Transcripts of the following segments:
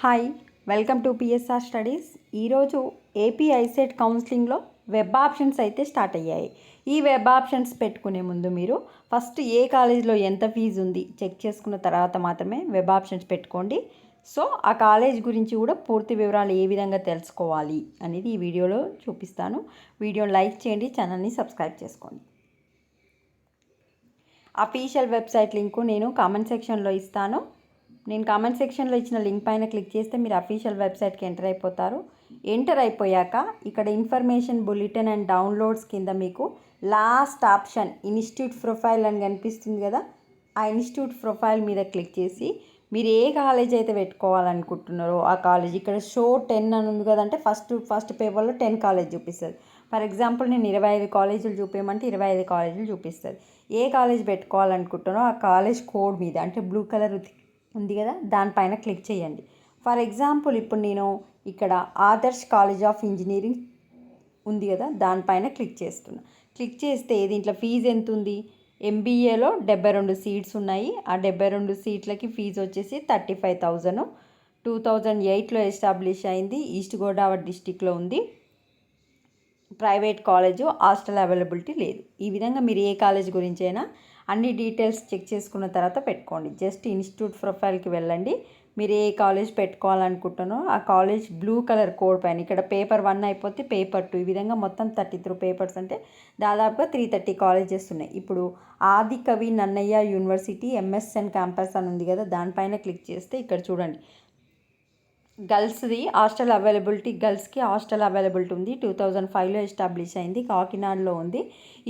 Hi, welcome to PSR studies. ఈరోజు AP ICET కౌన్సిలింగ్లో web options అయితే స్టార్ట్ అయ్యాయి. ఈ వెబ్ ఆప్షన్స్ పెట్టుకునే ముందు మీరు ఫస్ట్ ఏ కాలేజీలో ఎంత ఫీజు ఉంది చెక్ చేసుకున్న తర్వాత మాత్రమే వెబ్ ఆప్షన్స్ పెట్టుకోండి. సో ఆ కాలేజ్ గురించి కూడా పూర్తి వివరాలు ఏ విధంగా తెలుసుకోవాలి అనేది ఈ వీడియోలో చూపిస్తాను. వీడియోని లైక్ చేయండి, ఛానల్ని సబ్స్క్రైబ్ చేసుకోండి. అఫీషియల్ వెబ్సైట్ లింకు నేను కామెంట్ సెక్షన్లో ఇస్తాను. నేను కామెంట్ సెక్షన్లో ఇచ్చిన లింక్ పైన క్లిక్ చేస్తే మీరు అఫీషియల్ వెబ్సైట్కి ఎంటర్ అయిపోతారు. ఎంటర్ అయిపోయాక ఇక్కడ ఇన్ఫర్మేషన్ బులెటిన్ అండ్ డౌన్లోడ్స్ కింద మీకు లాస్ట్ ఆప్షన్ ఇన్స్టిట్యూట్ ప్రొఫైల్ అని కనిపిస్తుంది కదా, ఆ ఇన్స్టిట్యూట్ ప్రొఫైల్ మీద క్లిక్ చేసి మీరు ఏ కాలేజ్ అయితే పెట్టుకోవాలనుకుంటున్నారో ఆ కాలేజ్ ఇక్కడ షో 10 అని ఉంది కదంటే ఫస్ట్ పేపర్లో 10 కాలేజ్ చూపిస్తుంది. ఫర్ ఎగ్జాంపుల్ నేను 25 కాలేజీలు చూపించమంటే 25 కాలేజీలు చూపిస్తుంది. ఏ కాలేజ్ పెట్టుకోవాలనుకుంటున్నారో ఆ కాలేజ్ కోడ్ మీద అంటే బ్లూ కలర్ ఉంది కదా దానిపైన క్లిక్ చేయండి. ఫర్ ఎగ్జాంపుల్ ఇప్పుడు నేను ఇక్కడ ఆదర్శ్ కాలేజ్ ఆఫ్ ఇంజనీరింగ్ ఉంది కదా దానిపైన క్లిక్ చేస్తున్నా. క్లిక్ చేస్తే దీంట్లో ఫీజు ఎంత ఉంది, ఎంబీఏలో 72 సీట్స్ ఉన్నాయి. ఆ 72 సీట్లకి ఫీజు వచ్చేసి 35,000. 2008లో ఎస్టాబ్లిష్ అయింది. ఈస్ట్ గోదావరి డిస్టిక్లో ఉంది. ప్రైవేట్ కాలేజు, హాస్టల్ అవైలబిలిటీ లేదు. ఈ విధంగా మీరు ఏ కాలేజ్ గురించి అయినా అన్ని డీటెయిల్స్ చెక్ చేసుకున్న తర్వాత పెట్టుకోండి. జస్ట్ ఇన్స్టిట్యూట్ ప్రొఫైల్కి వెళ్ళండి. మీరు ఏ కాలేజ్ పెట్టుకోవాలనుకుంటున్నారో ఆ కాలేజ్ బ్లూ కలర్ కోడ్ పైన ఇక్కడ పేపర్ 1 అయిపోతే పేపర్ 2 ఈ విధంగా మొత్తం 33 పేపర్స్ అంటే దాదాపుగా 330 కాలేజెస్ ఉన్నాయి. ఇప్పుడు ఆదికవి నన్నయ్య యూనివర్సిటీ ఎంఎస్ఎన్ క్యాంపస్ అని ఉంది కదా దానిపైన క్లిక్ చేస్తే ఇక్కడ చూడండి గర్ల్స్ది హాస్టల్ అవైలబిలిటీ, గర్ల్స్కి హాస్టల్ అవైలబిలిటీ ఉంది. 2005లో ఎస్టాబ్లిష్ అయింది. కాకినాడలో ఉంది.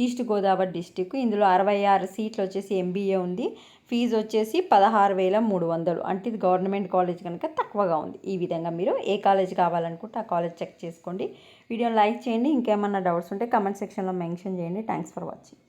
East Godavari district. ఇందులో 66 సీట్లు వచ్చేసి ఎంబీఏ ఉంది. ఫీజు వచ్చేసి 16,300. అంటే ఇది గవర్నమెంట్ కాలేజ్ కనుక తక్కువగా ఉంది. ఈ విధంగా మీరు ఏ కాలేజ్ కావాలనుకుంటే ఆ కాలేజ్ చెక్ చేసుకోండి. వీడియోని లైక్ చేయండి. ఇంకేమన్నా డౌట్స్ ఉంటే కామెంట్ సెక్షన్లో మెన్షన్ చేయండి. Thanks for watching.